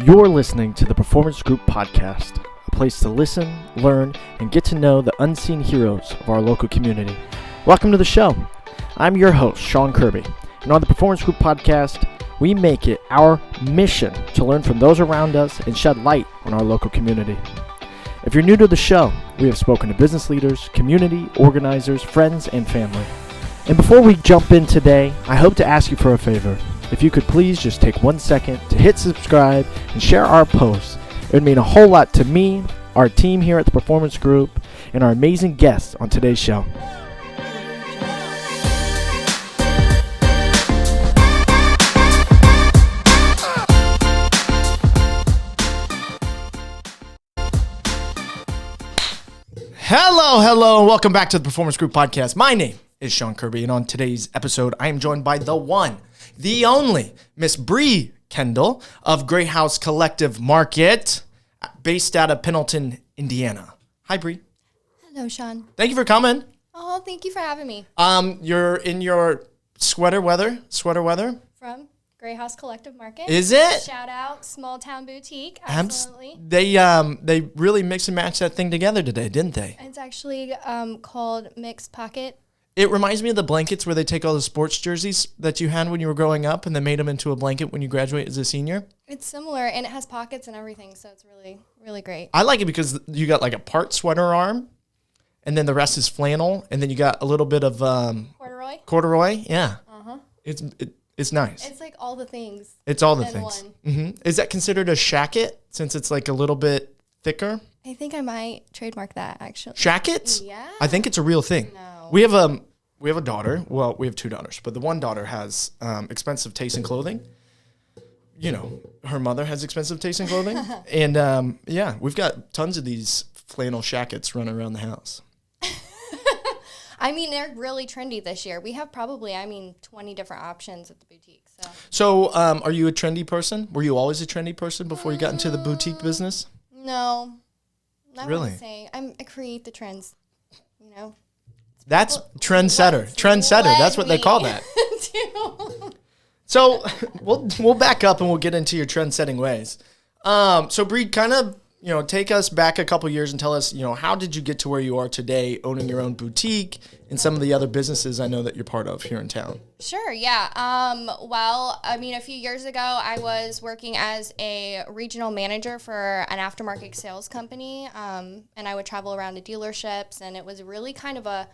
You're listening to the Performance Group Podcast, a place to listen, learn, and get to know the unseen heroes of our local community. Welcome to the show. I'm your host, Sean Kirby, and on the Performance Group Podcast, we make it our mission to learn from those around us and shed light on our local community. If you're new to the show, we have spoken to business leaders, community organizers, friends, and family. And before we jump in today, I hope to ask you for a favor. If you could please just take 1 second to hit subscribe and share our posts. It would mean a whole lot to me, our team here at the Performance Group, and our amazing guests on today's show. Hello, and welcome back to the Performance Group Podcast. My name is Sean Kirby, and on today's episode, I am joined by the one, the only, Miss Bri Kendall of Greyhouse Collective Market, based out of Pendleton, Indiana. Hi, Bri. Hello, Sean. Thank you for coming. Oh, thank you for having me. You're in your sweater weather. From Greyhouse Collective Market. Is it? Shout out, small town boutique. Absolutely. They really mix and match that thing together today, didn't they? It's actually called Mixed Pocket. It reminds me of the blankets where they take all the sports jerseys that you had when you were growing up and they made them into a blanket when you graduate as a senior. It's similar, and it has pockets and everything, so it's really, really great. I like it because you got like a part sweater arm, and then the rest is flannel, and then you got a little bit of corduroy. Yeah. It's nice. It's like all the things. It's all the things. Mm-hmm. Is that considered a shacket since it's like a little bit thicker? I think I might trademark that, actually. Shackets? Yeah. I think it's a real thing. No. We have a daughter. Well, we have two daughters, but the one daughter has expensive taste in clothing. You know, her mother has expensive taste in clothing. And we've got tons of these flannel shackets running around the house. I mean, they're really trendy this year. We have probably, 20 different options at the boutique. So are you a trendy person? Were you always a trendy person before you got into the boutique business? No. I Really? wouldn't say. I create the trends, you know. That's trendsetter. Trendsetter. That's what they call that. So we'll back up and we'll get into your trend-setting ways. So Bri, kind of, take us back a couple years and tell us, how did you get to where you are today, owning your own boutique and some of the other businesses I know that you're part of here in town? Sure, yeah. A few years ago, I was working as a regional manager for an aftermarket sales company, and I would travel around to dealerships, and it was really kind of a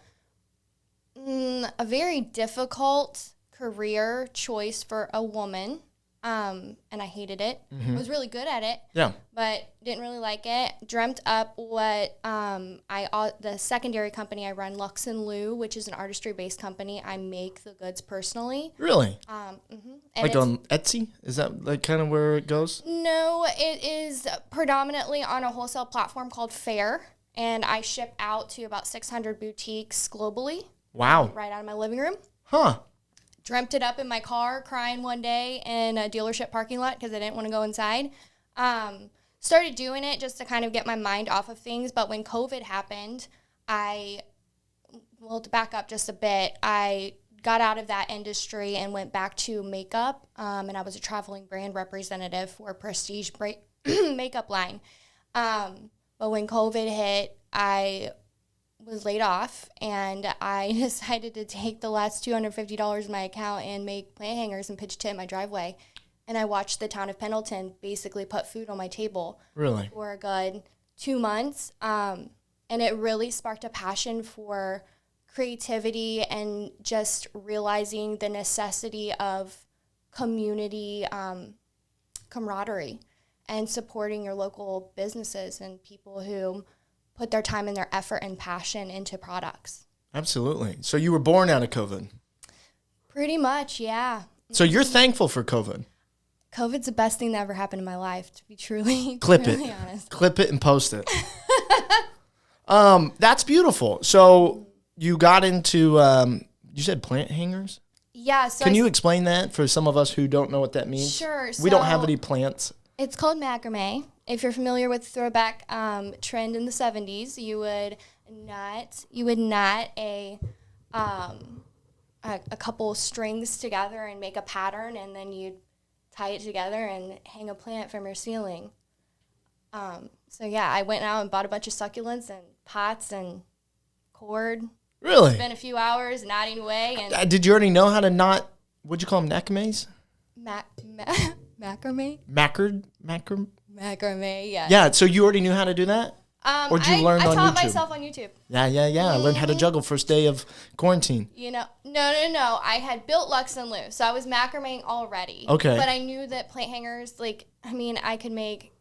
very difficult career choice for a woman. And I hated it. Mm-hmm. I was really good at it. Yeah. But didn't really like it. Dreamt up what the secondary company I run, Lux & Lou, which is an artistry-based company. I make the goods personally. Really? Mm-hmm. Like on Etsy? Is that like kind of where it goes? No, it is predominantly on a wholesale platform called Fair, and I ship out to about 600 boutiques globally. Wow. Right out of my living room. Huh. Dreamt it up in my car, crying one day in a dealership parking lot because I didn't want to go inside. Started doing it just to kind of get my mind off of things. But when COVID happened, to back up just a bit, I got out of that industry and went back to makeup. And I was a traveling brand representative for a prestige makeup line. But when COVID hit, I was laid off, and I decided to take the last $250 in my account and make plant hangers and pitch tent in my driveway. And I watched the town of Pendleton basically put food on my table. Really? For a good 2 months. And it really sparked a passion for creativity and just realizing the necessity of community camaraderie and supporting your local businesses and people who put their time and their effort and passion into products. Absolutely. So you were born out of COVID? Pretty much, yeah. So you're thankful for COVID? COVID's the best thing that ever happened in my life, to be truly honest. Clip it and post it. That's beautiful. So you got into, you said plant hangers? Yeah. So Can you explain that for some of us who don't know what that means? Sure. We don't have any plants. It's called macrame. If you're familiar with throwback trend in the 70s, you would knot a couple strings together and make a pattern, and then you'd tie it together and hang a plant from your ceiling. So yeah, I went out and bought a bunch of succulents and pots and cord. Really? Spent a few hours knotting away. And did you already know how to knot, what'd you call them, macrames? Macrame? Macrame, yeah. Yeah, so you already knew how to do that? Or did you learn on YouTube? I taught myself on YouTube. Yeah. I learned how to juggle first day of quarantine. No. I had built Lux and Lou, so I was macrameing already. Okay. But I knew that plant hangers, I could make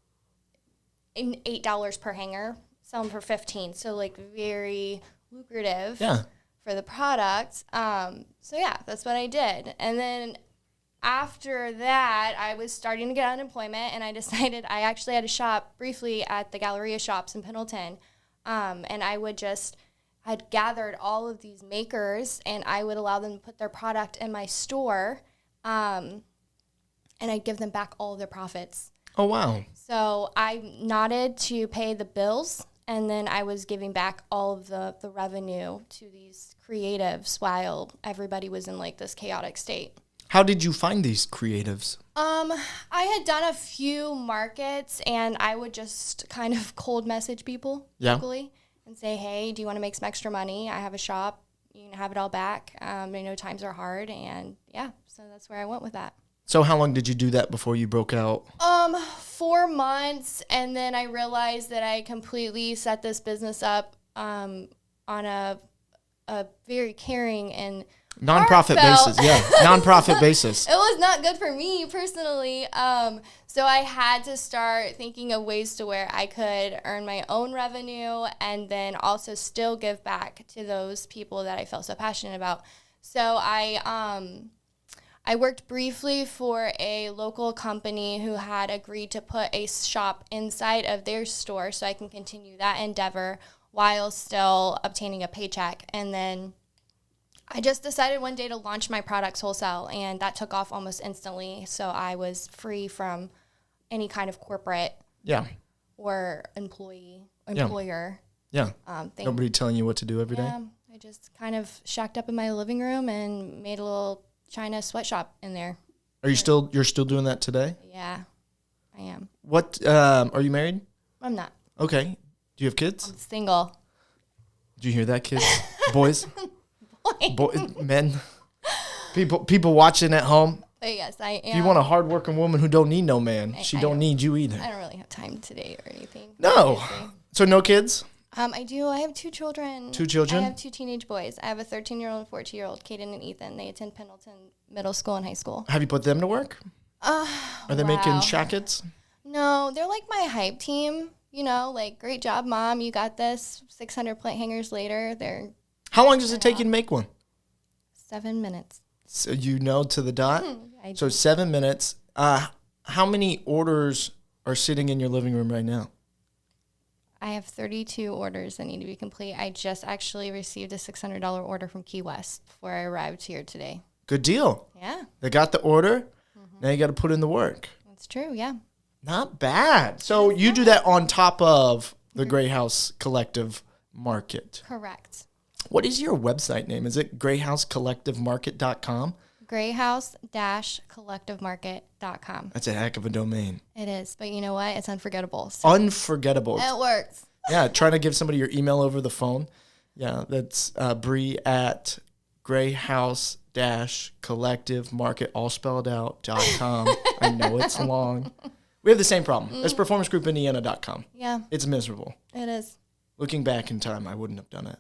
$8 per hanger, sell them for $15. So, very lucrative for the product. So, yeah, that's what I did. And then after that, I was starting to get unemployment, and I decided I actually had a shop briefly at the Galleria shops in Pendleton. And I'd gathered all of these makers, and I would allow them to put their product in my store, and I'd give them back all of their profits. Oh, wow. So I knotted to pay the bills, and then I was giving back all of the revenue to these creatives while everybody was in this chaotic state. How did you find these creatives? I had done a few markets, and I would just kind of cold message people locally and say, hey, do you want to make some extra money? I have a shop. You can have it all back. I know times are hard, and so that's where I went with that. So how long did you do that before you broke out? 4 months, and then I realized that I completely set this business up on a very caring and nonprofit basis, nonprofit basis. It was not good for me personally. So I had to start thinking of ways to where I could earn my own revenue and then also still give back to those people that I felt so passionate about. So I worked briefly for a local company who had agreed to put a shop inside of their store so I can continue that endeavor while still obtaining a paycheck. And then I just decided one day to launch my products wholesale, and that took off almost instantly. So I was free from any kind of corporate or employer. Thing. Nobody telling you what to do every day? I just kind of shacked up in my living room and made a little China sweatshop in there. You're still doing that today? Yeah, I am. What, are you married? I'm not. Okay. Do you have kids? I'm single. Do you hear that, kids? Boys? Men? People watching at home? But yes, I am. If you want a hard-working woman who don't need no man, she don't need you either. I don't really have time today or anything. No. So no kids? I do. I have 2 children. 2 children? I have 2 teenage boys. I have a 13-year-old and 14-year-old, Caden and Ethan. They attend Pendleton Middle School and High School. Have you put them to work? Are they making shackets? No, they're like my hype team. Great job, Mom. You got this. 600 plant hangers later. How long does it take you to make one? 7 minutes. So to the dot? So 7 minutes. How many orders are sitting in your living room right now? I have 32 orders that need to be complete. I just actually received a $600 order from Key West before I arrived here today. Good deal. Yeah. They got the order. Now you got to put in the work. That's true, yeah. Not bad. So you do that on top of the Greyhouse Collective Market. Correct. What is your website name? Is it greyhousecollectivemarket.com? Greyhouse-collectivemarket.com. That's a heck of a domain. It is, but you know what? It's unforgettable. So Unforgettable. it works. Yeah, trying to give somebody your email over the phone. Yeah, that's Bri at greyhouse-collectivemarket, all spelled out, .com. I know it's long. We have the same problem. That's performancegroupindiana.com. Yeah. It's miserable. It is. Looking back in time, I wouldn't have done it.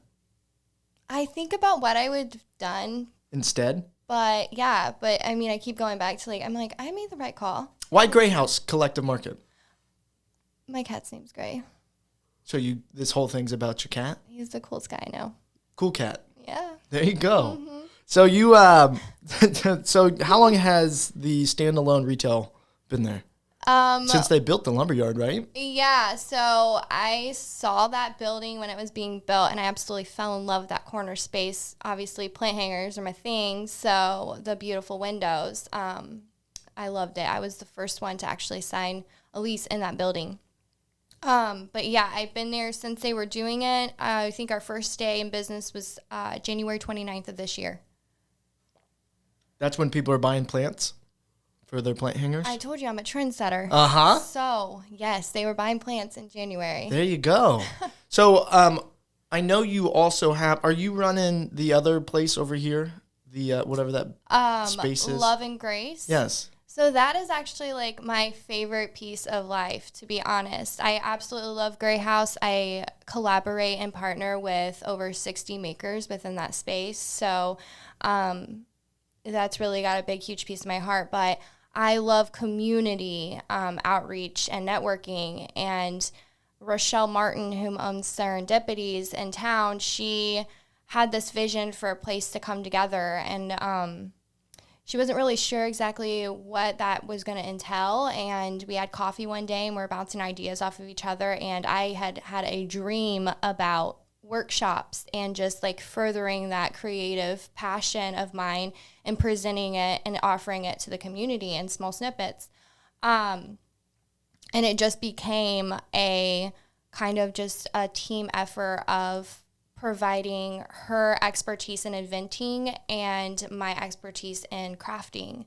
I think about what I would have done. Instead? But I keep going back to I made the right call. Why Greyhouse Collective Market? My cat's name's Gray. So this whole thing's about your cat? He's the coolest guy I know. Cool cat. Yeah. There you go. Mm-hmm. So so how long has the standalone retail been there? Since they built the lumberyard, right? Yeah, so I saw that building when it was being built, and I absolutely fell in love with that corner space. Obviously, plant hangers are my thing, so the beautiful windows, I loved it. I was the first one to actually sign a lease in that building. But yeah, I've been there since they were doing it. I think our first day in business was January 29th of this year. That's when people are buying plants? for their plant hangers? I told you I'm a trendsetter. Uh-huh. So, yes, they were buying plants in January. There you go. So, I know you also are you running the other place over here? The, whatever that space is? Love and Grace. Yes. So that is actually like my favorite piece of life, to be honest. I absolutely love Greyhouse. I collaborate and partner with over 60 makers within that space. So that's really got a big, huge piece of my heart. But I love community outreach and networking. And Rochelle Martin, who owns Serendipities in town, she had this vision for a place to come together. And she wasn't really sure exactly what that was going to entail, and we had coffee one day, and we're bouncing ideas off of each other, and I had a dream about workshops and just, like, furthering that creative passion of mine and presenting it and offering it to the community in small snippets. And it just became a kind of just a team effort of providing her expertise in inventing and my expertise in crafting.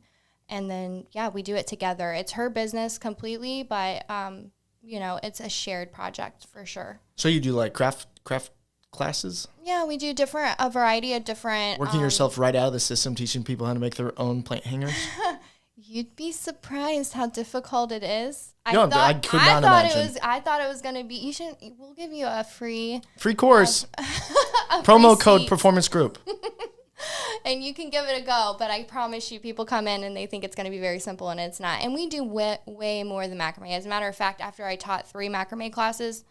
And then, yeah, we do it together. It's her business completely, but, it's a shared project for sure. So you do like craft classes? Yeah, we do a variety of different. Working yourself right out of the system, teaching people how to make their own plant hangers? You'd be surprised how difficult it is. I could not imagine. I thought it was going to be, we'll give you a free course. a Promo free code seat. Performance Group. And you can give it a go, but I promise you, people come in and they think it's going to be very simple, and it's not. And we do way more than macrame. As a matter of fact, after I taught 3 macrame classes,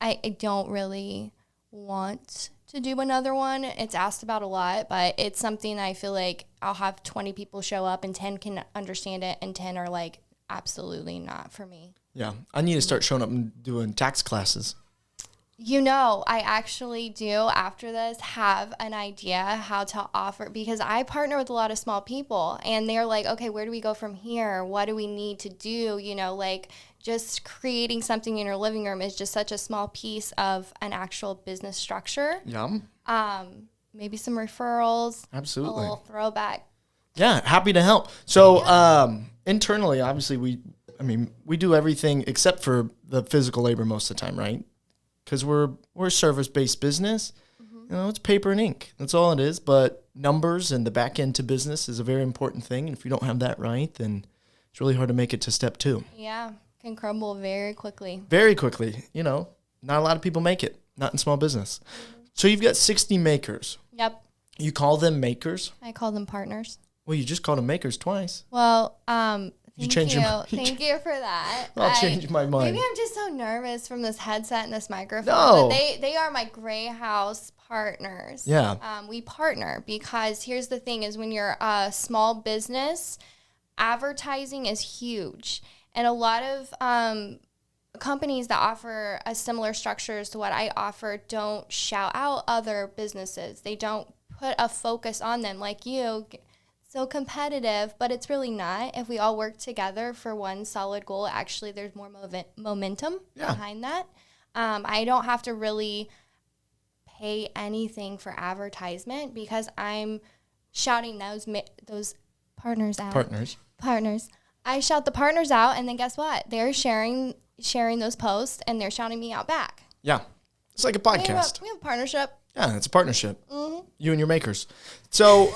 I don't really want to do another one. It's asked about a lot, but it's something I feel like I'll have 20 people show up and 10 can understand it and 10 are like, absolutely not for me. Yeah. I need to start showing up and doing tax classes. I actually do, after this, have an idea how to offer, because I partner with a lot of small people, and they're like, okay, where do we go from here? What do we need to do? Just creating something in your living room is just such a small piece of an actual business structure. Yeah. Maybe some referrals. Absolutely. A little throwback. Yeah, happy to help. So internally, obviously, we do everything except for the physical labor most of the time, right? Because we're a service-based business. Mm-hmm. It's paper and ink. That's all it is. But numbers and the back end to business is a very important thing. And if you don't have that right, then it's really hard to make it to step 2. Yeah, can crumble very quickly. Very quickly. Not a lot of people make it, not in small business. Mm-hmm. So you've got 60 makers. Yep. You call them makers? I call them partners. Well, you just called them makers twice. Well, Thank you for that. I'll change my mind. Maybe I'm just so nervous from this headset and this microphone. No. But they are my Greyhouse partners. Yeah. We partner because here's the thing is when you're a small business, advertising is huge. And a lot of companies that offer a similar structures to what I offer don't shout out other businesses. They don't put a focus on them like you. So competitive, but it's really not. If we all work together for one solid goal, actually there's more momentum behind that. I don't have to really pay anything for advertisement because I'm shouting those partners out. Partners. I shout the partners out, and then guess what? They're sharing those posts, and they're shouting me out back. Yeah. It's like a podcast. We have a partnership. Yeah, it's a partnership. Mm-hmm. You and your makers. So,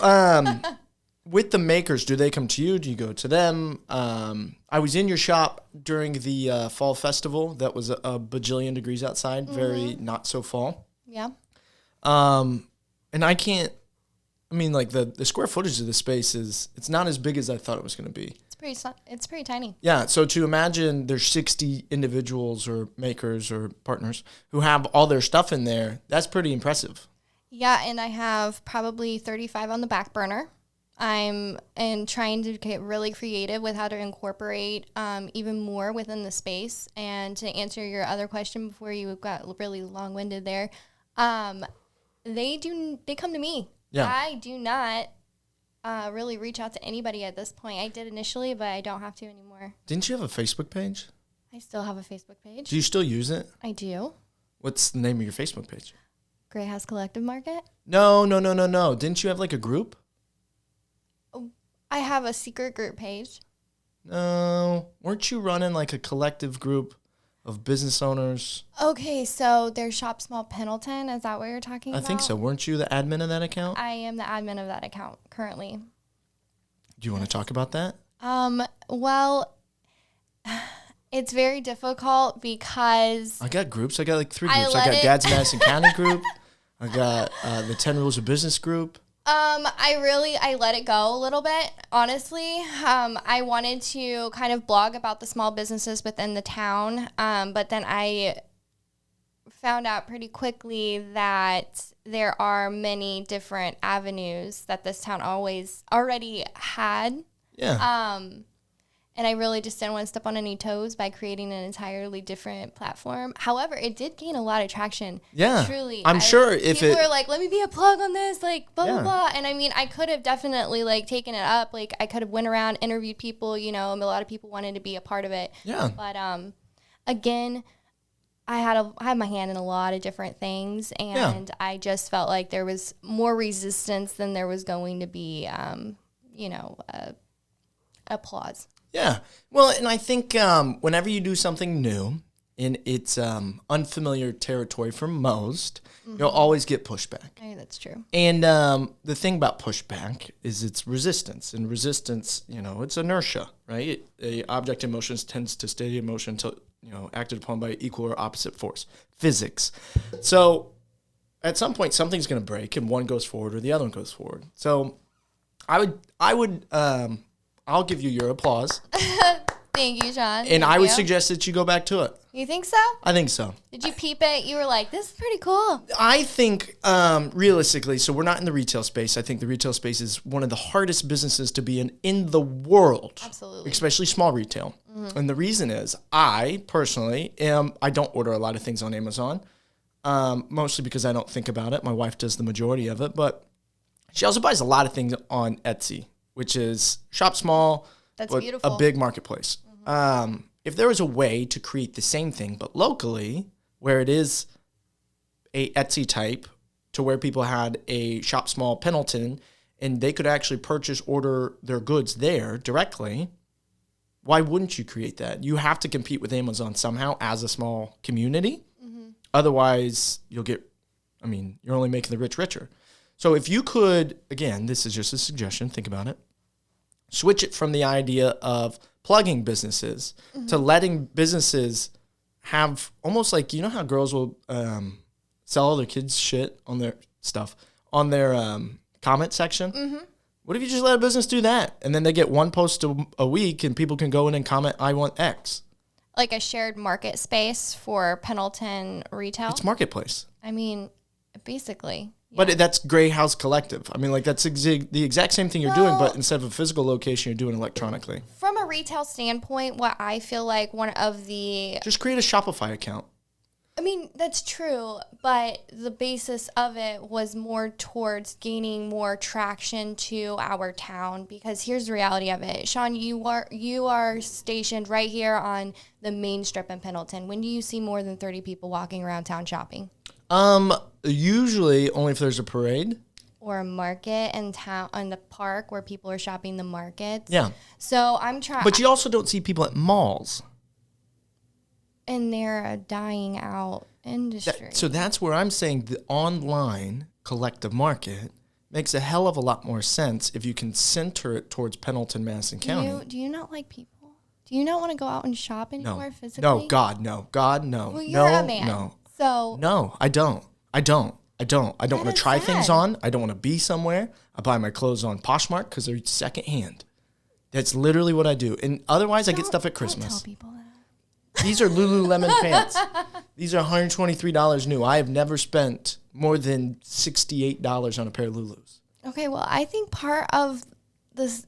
with the makers, do they come to you? Do you go to them? I was in your shop during the fall festival. That was a bajillion degrees outside. Mm-hmm. Very not so fall. Yeah. And the square footage of the space it's not as big as I thought it was going to be. It's pretty tiny. Yeah. So to imagine there's 60 individuals or makers or partners who have all their stuff in there, that's pretty impressive. Yeah. And I have probably 35 on the back burner. I'm trying to get really creative with how to incorporate even more within the space. And to answer your other question before you got really long-winded there, they come to me. Yeah. I do not really reach out to anybody at this point. I did initially, but I don't have to anymore. Didn't you have a Facebook page? I still have a Facebook page. Do you still use it? I do. What's the name of your Facebook page? Greyhouse Collective Market? No. Didn't you have like a group? I have a secret group page. No. Weren't you running like a collective group of business owners? Okay, so there's Shop Small Pendleton. Is that what you're talking about? I think so. Weren't you the admin of that account? I am the admin of that account currently. Do you want to talk about that? Well, it's very difficult because I got groups. I got like 3 groups. I got Dad's Madison County group. I got the 10 Rules of Business group. I let it go a little bit, honestly. I wanted to kind of blog about the small businesses within the town, but then I found out pretty quickly that there are many different avenues that this town already had. Yeah. And I really just didn't want to step on any toes by creating an entirely different platform. However, it did gain a lot of traction. Yeah. Truly. I'm sure if people were like, let me be a plug on this, like, blah, Yeah. blah, blah. And I mean, I could have definitely, like, taken it up. Like, I could have went around, interviewed people, you know, and a lot of people wanted to be a part of it. Yeah. But, again, I had my hand in a lot of different things. And I just felt like there was more resistance than there was going to be, applause. Yeah. Well, and I think whenever you do something new and it's unfamiliar territory for most, you'll always get pushback. I think that's true. And the thing about pushback is it's resistance. And resistance, it's inertia, right? A object in motion tends to stay in motion until, acted upon by equal or opposite force. Physics. So at some point, something's going to break and one goes forward or the other one goes forward. So I'll give you your applause. Thank you, Sean. And I would suggest that you go back to it. You think so? I think so. Did you peep it? You were like, this is pretty cool. I think realistically, so we're not in the retail space. I think the retail space is one of the hardest businesses to be in the world. Absolutely. Especially small retail. Mm-hmm. And the reason is I personally I don't order a lot of things on Amazon, mostly because I don't think about it. My wife does the majority of it, but she also buys a lot of things on Etsy, which is shop small, that's but beautiful. A big marketplace. Mm-hmm. If there was a way to create the same thing, but locally, where it is a Etsy type, to where people had a shop small Pendleton, and they could actually order their goods there directly, why wouldn't you create that? You have to compete with Amazon somehow as a small community. Mm-hmm. Otherwise, you're only making the rich richer. So if you could, again, this is just a suggestion, think about it, switch it from the idea of plugging businesses to letting businesses have almost like, how girls will sell all their kids' shit on their stuff, on their comment section? Mm-hmm. What if you just let a business do that? And then they get one post a week and people can go in and comment, I want X. Like a shared market space for Pendleton retail? It's marketplace. I mean, basically. Yeah. But that's Greyhouse Collective. I mean, like that's the exact same thing you're doing, but instead of a physical location, you're doing electronically. From a retail standpoint, what I feel like one of the... Just create a Shopify account. I mean, that's true, but the basis of it was more towards gaining more traction to our town, because here's the reality of it. Sean, you are stationed right here on the main strip in Pendleton. When do you see more than 30 people walking around town shopping? Usually only if there's a parade. Or a market in town, in the park where people are shopping the markets. Yeah. So I'm trying. But you also don't see people at malls. And they're a dying out industry. So that's where I'm saying the online collective market makes a hell of a lot more sense if you can center it towards Pendleton, Madison County. Do you not like people? Do you not want to go out and shop anymore physically? No, God, no. God, no. Well, you're a man. No. So no, I don't want to try things on. I don't want to be somewhere. I buy my clothes on Poshmark because they're secondhand. That's literally what I do. And otherwise, I get stuff at Christmas. Don't tell people that. These are Lululemon pants. These are $123 new. I have never spent more than $68 on a pair of Lulus. Okay, well, I think part of the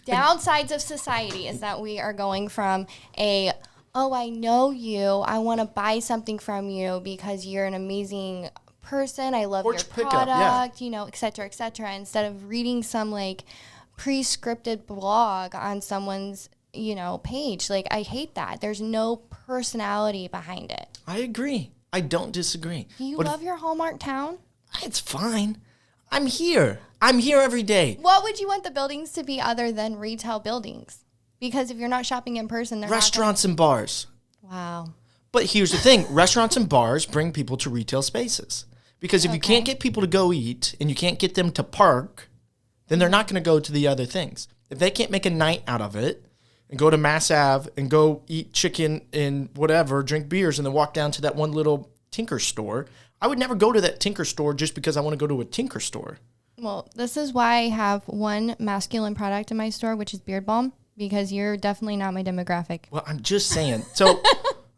downsides of society is that we are going from I know you, I want to buy something from you because you're an amazing person, I love your product, et cetera, instead of reading some like pre-scripted blog on someone's page. Like, I hate that. There's no personality behind it. I agree. I don't disagree. Do you love your Hallmark town? It's fine. I'm here every day. What would you want the buildings to be other than retail buildings? Because if you're not shopping in person, they're Restaurants and bars. Wow. But here's the thing. Restaurants and bars bring people to retail spaces. Because if you can't get people to go eat and you can't get them to park, then they're not going to go to the other things. If they can't make a night out of it and go to Mass Ave and go eat chicken and whatever, drink beers, and then walk down to that one little Tinker store, I would never go to that Tinker store just because I want to go to a Tinker store. Well, this is why I have one masculine product in my store, which is beard balm, because you're definitely not my demographic. Well, I'm just saying. So,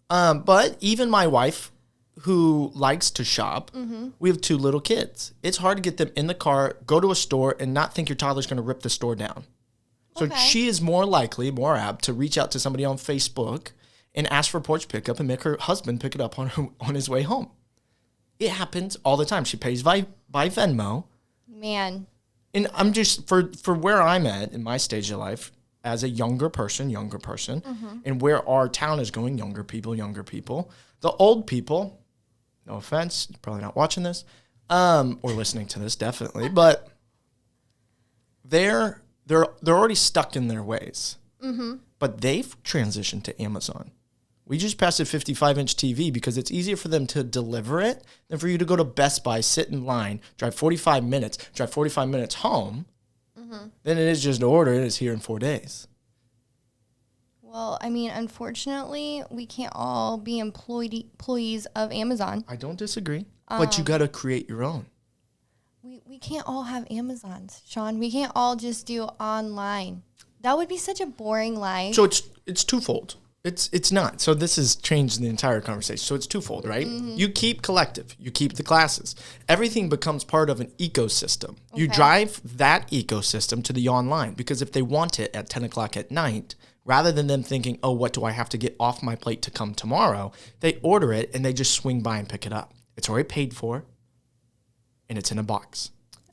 but even my wife, who likes to shop, we have 2 little kids. It's hard to get them in the car, go to a store, and not think your toddler's going to rip the store down. So she is more likely, more apt to reach out to somebody on Facebook and ask for porch pickup and make her husband pick it up on his way home. It happens all the time. She pays by Venmo. Man. And I'm just, for where I'm at in my stage of life, as a younger person, and where our town is going, younger people, the old people, no offense, probably not watching this, or listening to this, definitely, but they're already stuck in their ways. But they've transitioned to Amazon. We just passed a 55-inch TV because it's easier for them to deliver it than for you to go to Best Buy, sit in line, drive 45 minutes home, than it is just to order it. It's here in 4 days. Well, I mean, unfortunately, we can't all be employees of Amazon. I don't disagree, but you got to create your own. We can't all have Amazons, Sean. We can't all just do online. That would be such a boring life. So it's twofold. It's not. So this has changed the entire conversation. So it's twofold, right? You keep collective. You keep the classes. Everything becomes part of an ecosystem. Okay. You drive that ecosystem to the online because if they want it at 10 o'clock at night, rather than them thinking, oh, what do I have to get off my plate to come tomorrow? They order it and they just swing by and pick it up. It's already paid for and it's in a box.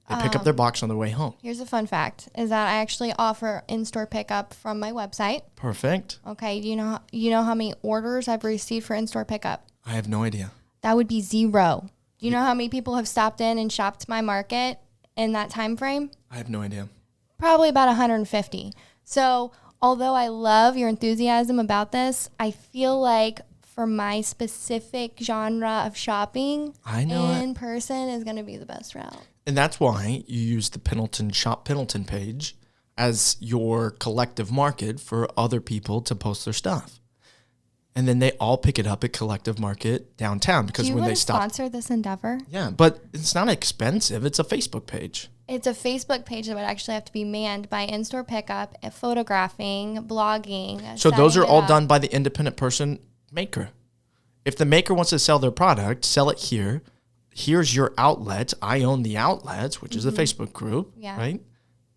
They pick up their box on their way home. Here's a fun fact, is that I actually offer in-store pickup from my website. Perfect. Okay, you know how many orders I've received for in-store pickup? I have no idea. That would be 0. Do you know how many people have stopped in and shopped my market in that time frame? I have no idea. Probably about 150. So although I love your enthusiasm about this, I feel like for my specific genre of shopping, in person is going to be the best route. And that's why you use the Shop Pendleton page as your collective market for other people to post their stuff. And then they all pick it up at Collective Market downtown because when they stop. Do you want to sponsor this endeavor? Yeah, but it's not expensive. It's a Facebook page. It's a Facebook page that would actually have to be manned by in-store pickup, photographing, blogging. So those are all done by the independent person maker. If the maker wants to sell their product, sell it here. Here's your outlet. I own the outlets, which is the Facebook group, right?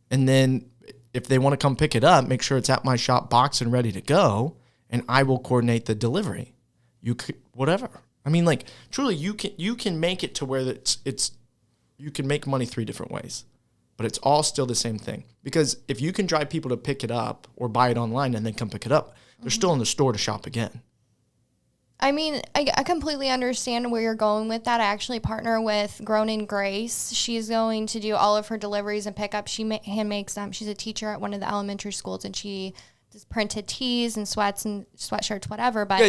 And then if they want to come pick it up, make sure it's at my shop box and ready to go, and I will coordinate the delivery. You could, whatever. I mean, like, truly, you can make it to where it's you can make money 3 different ways, but it's all still the same thing. Because if you can drive people to pick it up or buy it online and then come pick it up, they're still in the store to shop again. I mean, I completely understand where you're going with that. I actually partner with Grown in Grace. She's going to do all of her deliveries and pickups. She hand makes them. She's a teacher at one of the elementary schools, and she does printed tees and sweats and sweatshirts, whatever. But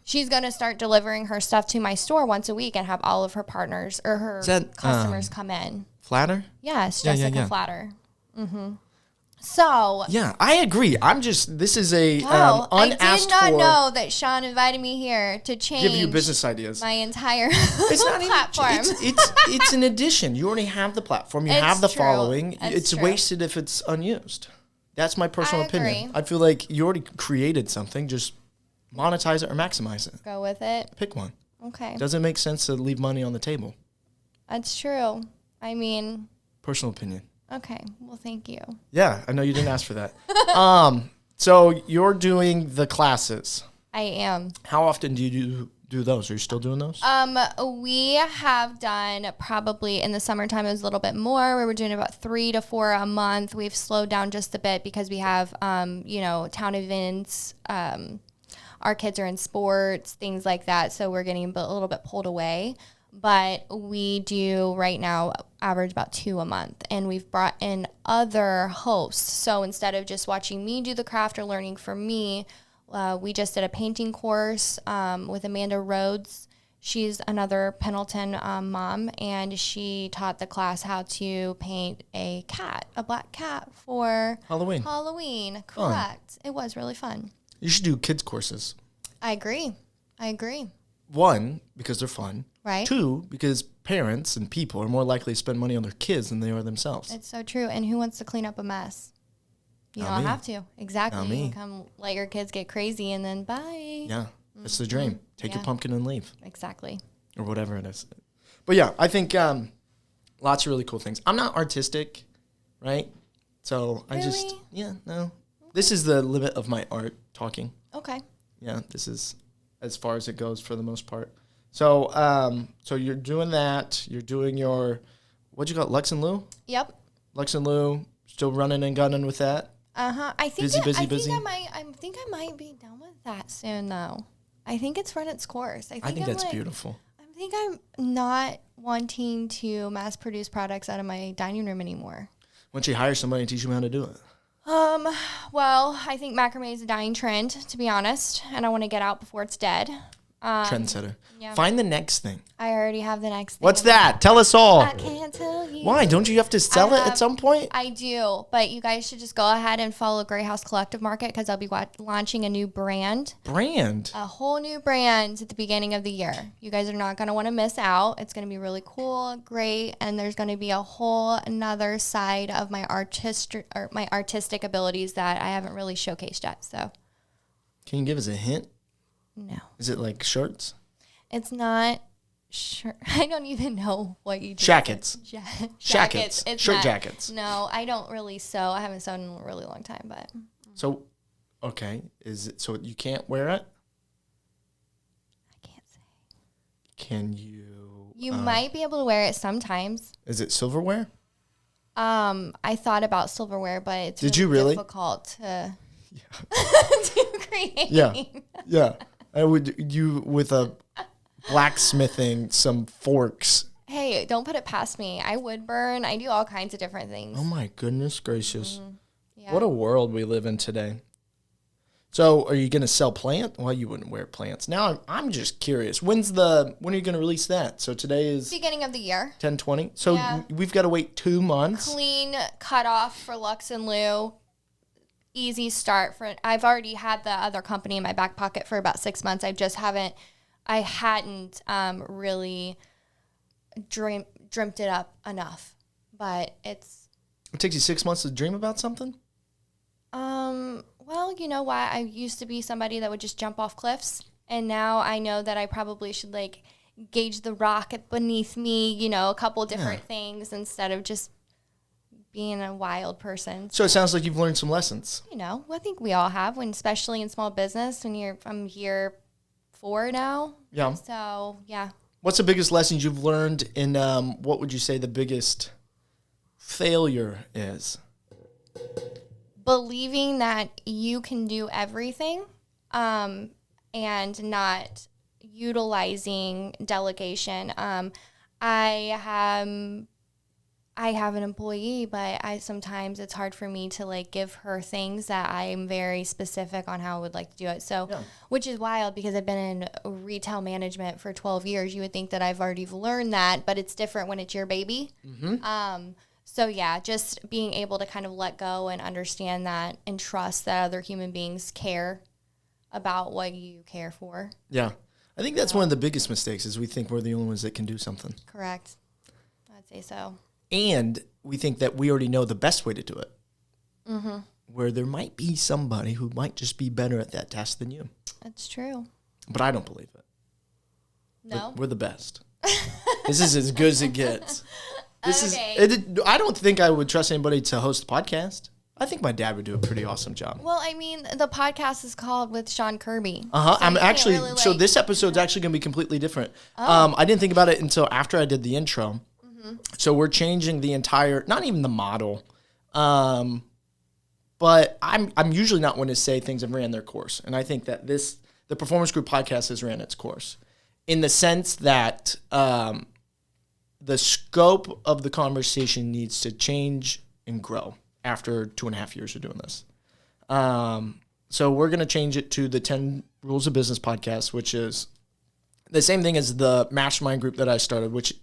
she's going to start delivering her stuff to my store once a week and have all of her partners or her customers come in. Flatter? Yes, Jessica Flatter. Mm-hmm. So yeah, I agree. This is a wow, unasked for. I did not know that Sean invited me here to change. Give you business ideas. My entire it's not platform. It's an addition. You already have the platform. You have the following. It's wasted if it's unused. That's my personal opinion. I feel like you already created something. Just monetize it or maximize it. Go with it. Pick one. Okay. Doesn't make sense to leave money on the table. That's true. I mean. Personal opinion. Okay. Well, thank you. Yeah, I know you didn't ask for that. So you're doing the classes. I am. How often do you do those? Are you still doing those? We have done probably in the summertime it was a little bit more. We were doing about 3 to 4 a month. We've slowed down just a bit because we have, town events. Our kids are in sports, things like that. So we're getting a little bit pulled away. But we do right now, average about 2 a month. And we've brought in other hosts. So instead of just watching me do the craft or learning from me, we just did a painting course with Amanda Rhodes. She's another Pendleton mom, and she taught the class how to paint a black cat for Halloween. Correct. It was really fun. You should do kids courses. I agree. 1, because they're fun. Right. 2, because parents and people are more likely to spend money on their kids than they are themselves. It's so true. And who wants to clean up a mess? You Not don't me. have to. Exactly. Not You me. can come let your kids get crazy and then bye. Yeah, that's the dream. Take your pumpkin and leave. Exactly. Or whatever it is. But yeah, I think lots of really cool things. I'm not artistic, right? So I just, no. This is the limit of my art talking. Okay. Yeah, this is as far as it goes for the most part. So so you're doing that. You're doing your, what'd you call it, Lux and Lou? Yep. Lux and Lou, still running and gunning with that? I think Busy. I think I might be done with that soon though. I think it's run its course. I think that's beautiful. I think I'm not wanting to mass produce products out of my dining room anymore. Why don't you hire somebody and teach them how to do it? Well, I think macrame is a dying trend, to be honest, and I want to get out before it's dead. Trendsetter. Yeah. Find the next thing. I already have the next thing. What's that? Tell us all. I can't tell you. Why? Don't you have to sell it at some point? I do, but you guys should just go ahead and follow Greyhouse Collective Market because I'll be launching a new brand. A whole new brand at the beginning of the year. You guys are not going to want to miss out. It's going to be really cool, great, and there's going to be a whole another side of my artistic abilities that I haven't really showcased yet. So, can you give us a hint? No. Is it like shirts? It's not. Sure, I don't even know what you do. Jackets. Jackets. It's shirt jackets. No, I don't really sew. I haven't sewn in a really long time, but. So, okay, is it so you can't wear it? I can't say. Can you? You might be able to wear it sometimes. Is it silverware? I thought about silverware, but it's difficult to to create. Yeah. I would with a blacksmithing some forks. Hey, don't put it past me. I wood burn. I do all kinds of different things. Oh my goodness gracious. Yeah. What a world we live in today. So are you going to sell plant? Well, you wouldn't wear plants. Now I'm just curious. When are you going to release that? So today is beginning of the year. 10/20. So we've got to wait 2 months. Clean cutoff for Lux and Lou. Easy start for. I've already had the other company in my back pocket for about 6 months. I hadn't really dreamt it up enough, but it takes you 6 months to dream about something? Well, you know why? I used to be somebody that would just jump off cliffs, and now I know that I probably should gauge the rock beneath me, a couple different things instead of just being a wild person. So it sounds like you've learned some lessons. I think we all have, especially in small business, I'm here 4 now. Yeah. So, yeah. What's the biggest lessons you've learned, and what would you say the biggest failure is? Believing that you can do everything and not utilizing delegation. I have an employee, but sometimes it's hard for me to give her things that I'm very specific on how I would like to do it. So, which is wild because I've been in retail management for 12 years. You would think that I've already learned that, but it's different when it's your baby. Mm-hmm. So yeah, just being able to kind of let go and understand that and trust that other human beings care about what you care for. Yeah. I think that's one of the biggest mistakes is we think we're the only ones that can do something. Correct. I'd say so. And we think that we already know the best way to do it. Mm-hmm. Where there might be somebody who might just be better at that task than you. That's true. But I don't believe it. No? We're the best. This is as good as it gets. Okay. I don't think I would trust anybody to host a podcast. I think my dad would do a pretty awesome job. Well, I mean, the podcast is called With Sean Kirby. So I'm actually, so this episode's actually going to be completely different. I didn't think about it until after I did the intro. Mm-hmm. So we're changing the entire, not even the model, but I'm usually not one to say things have ran their course. And I think that the Performance Group podcast has ran its course in the sense that the scope of the conversation needs to change and grow after 2.5 years of doing this. So we're going to change it to the 10 Rules of Business podcast, which is the same thing as the mastermind group that I started, which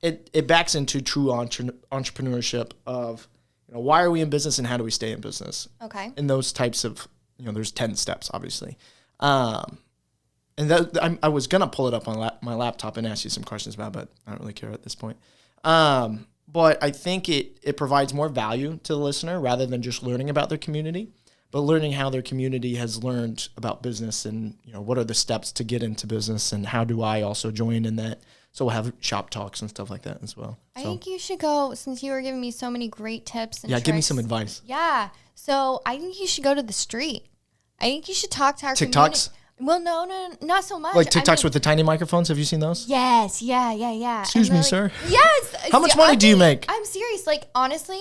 it backs into true entrepreneurship of, why are we in business and how do we stay in business? Okay. And those types of, there's 10 steps, obviously. And I was going to pull it up on my laptop and ask you some questions about it, but I don't really care at this point. But I think it provides more value to the listener rather than just learning about their community, but learning how their community has learned about business and, what are the steps to get into business and how do I also join in that. So we'll have shop talks and stuff like that as well. I think you should go, since you were giving me so many great tips and tricks. Give me some advice. Yeah. So I think you should go to the street. I think you should talk to our TikToks? community. Well, no, not so much. Like TikToks with the tiny microphones? Have you seen those? Yes. Yeah. Excuse me, sir. Yes. How much money do you make? I'm serious. Like, honestly,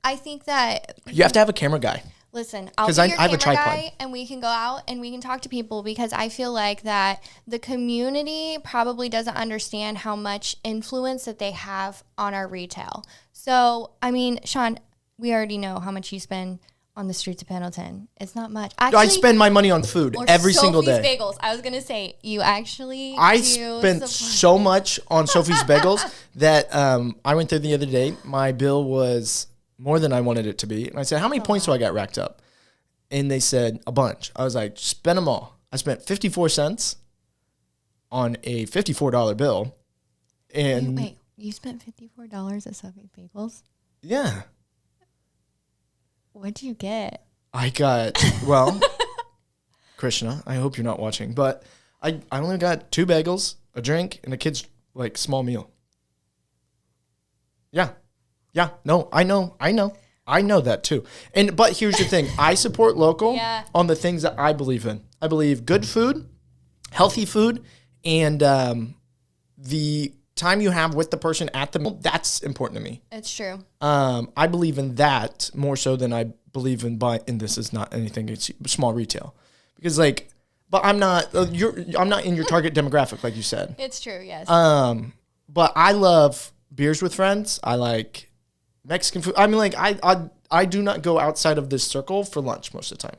I think that... You have to have a camera guy. Listen, I'll be your I have a camera tripod. guy, and we can go out and we can talk to people, because I feel like that the community probably doesn't understand how much influence that they have on our retail. So, Sean, we already know how much you spend on the streets of Pendleton. It's not much. Actually, I spend my money on food every single day. Sophie's Bagels. I was going to say, you actually I spent so much on Sophie's Bagels that I went there the other day. My bill was more than I wanted it to be. And I said, how many points do I got racked up? And they said, a bunch. I was like, spend them all. I spent 54 cents on a $54 bill. And wait, you spent $54 at Sophie's Bagels? Yeah. What'd you get? I got, well, Krishna, I hope you're not watching, but I only got 2 bagels, a drink, and a kid's small meal. Yeah. No, I know that too. But here's the thing. I support local on the things that I believe in. I believe good food, healthy food, and the time you have with the person at the meal, that's important to me. It's true. I believe in that more so than I believe in and this is not anything, it's small retail. Because but I'm not I'm not in your target demographic like you said. It's true, yes. But I love beers with friends. I like Mexican food. I do not go outside of this circle for lunch most of the time.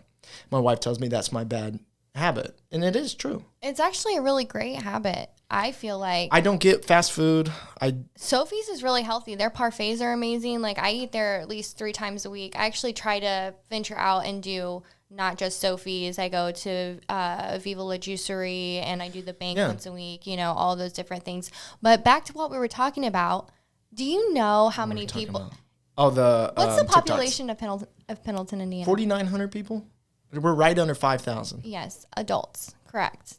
My wife tells me that's my bad habit, and it is true. It's actually a really great habit. I feel like I don't get fast food. Sophie's is really healthy. Their parfaits are amazing. I eat there at least 3 times a week. I actually try to venture out and do not just Sophie's. I go to Viva La Juicery, and I do the bank once a week, all those different things. But back to what we were talking about, do you know how many people... Oh, what's the population of Pendleton, Indiana? 4,900 people? We're right under 5,000. Yes, adults, correct.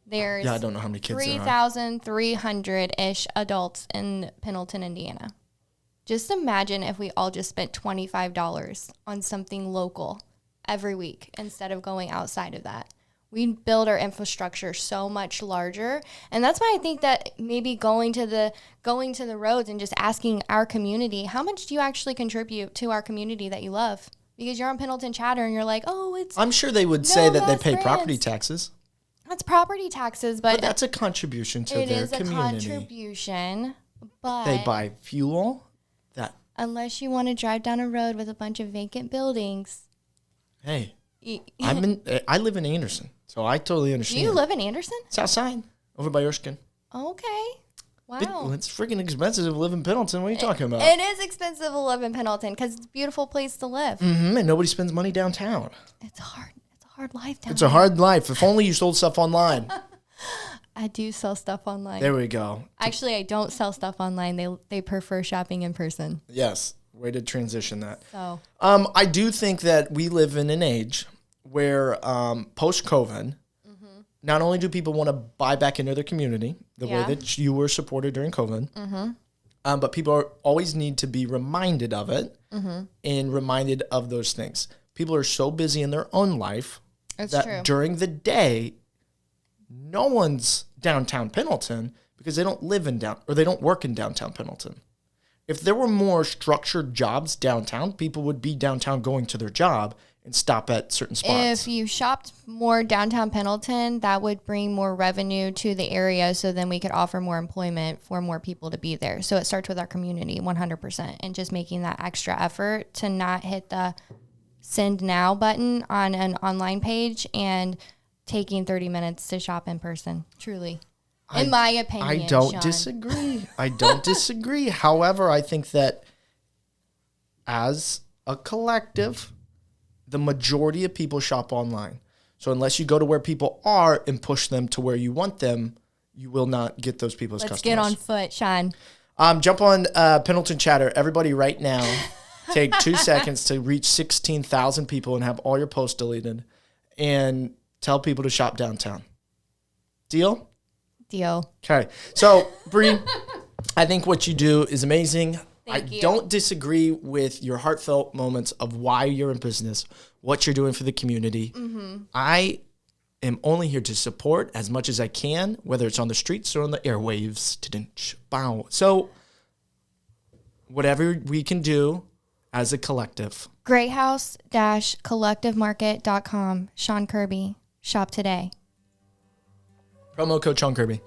There's I don't know how many kids there are. 3,300-ish adults in Pendleton, Indiana. Just imagine if we all just spent $25 on something local every week instead of going outside of that. We'd build our infrastructure so much larger. And that's why I think that maybe going to the roads and just asking our community, how much do you actually contribute to our community that you love? Because you're on Pendleton Chatter and you're like, I'm sure they would say that they pay property taxes. That's property taxes, but that's a contribution to their community. It is a contribution, but they buy fuel. Unless you want to drive down a road with a bunch of vacant buildings. Hey, I live in Anderson, so I totally understand. Do you live in Anderson? Southside, over by Erskine. Okay. Wow. It's freaking expensive to live in Pendleton. What are you talking about? It is expensive to live in Pendleton because it's a beautiful place to live. Mm-hmm, and nobody spends money downtown. It's hard. Hard life down It's a hard life. If only you sold stuff online. I do sell stuff online. There we go. Actually, I don't sell stuff online. They prefer shopping in person. Yes. Way to transition that. So, I do think that we live in an age where post-COVID, not only do people want to buy back into their community the way that you were supported during COVID, but people always need to be reminded of it and reminded of those things. People are so busy in their own life that during the day, no one's downtown Pendleton because they don't live in or they don't work in downtown Pendleton. If there were more structured jobs downtown, people would be downtown going to their job and stop at certain spots. If you shopped more downtown Pendleton, that would bring more revenue to the area, so then we could offer more employment for more people to be there. So it starts with our community 100%, and just making that extra effort to not hit the send now button on an online page and taking 30 minutes to shop in person, truly. In my opinion, I don't Sean. disagree. I don't disagree. However, I think that as a collective, the majority of people shop online. So unless you go to where people are and push them to where you want them, you will not get those people as Let's customers. get on foot, Sean. Jump on Pendleton Chatter. Everybody right now, take 2 seconds to reach 16,000 people and have all your posts deleted and tell people to shop downtown. Deal? Deal. Okay. So, Bri, I think what you do is amazing. Thank you. Don't disagree with your heartfelt moments of why you're in business, what you're doing for the community. Mm-hmm. I am only here to support as much as I can, whether it's on the streets or on the airwaves. Bow. So, whatever we can do as a collective. Greyhouse-collectivemarket.com. Sean Kirby. Shop today. Promo code Sean Kirby.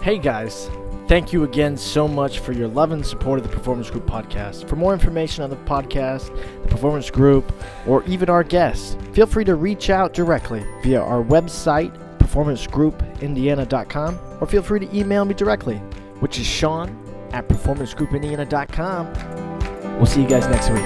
Hey guys, thank you again so much for your love and support of the Performance Group podcast. For more information on the podcast, the Performance Group, or even our guests, feel free to reach out directly via our website, performancegroupindiana.com, or feel free to email me directly, which is Sean@performancegroupindiana.com. We'll see you guys next week.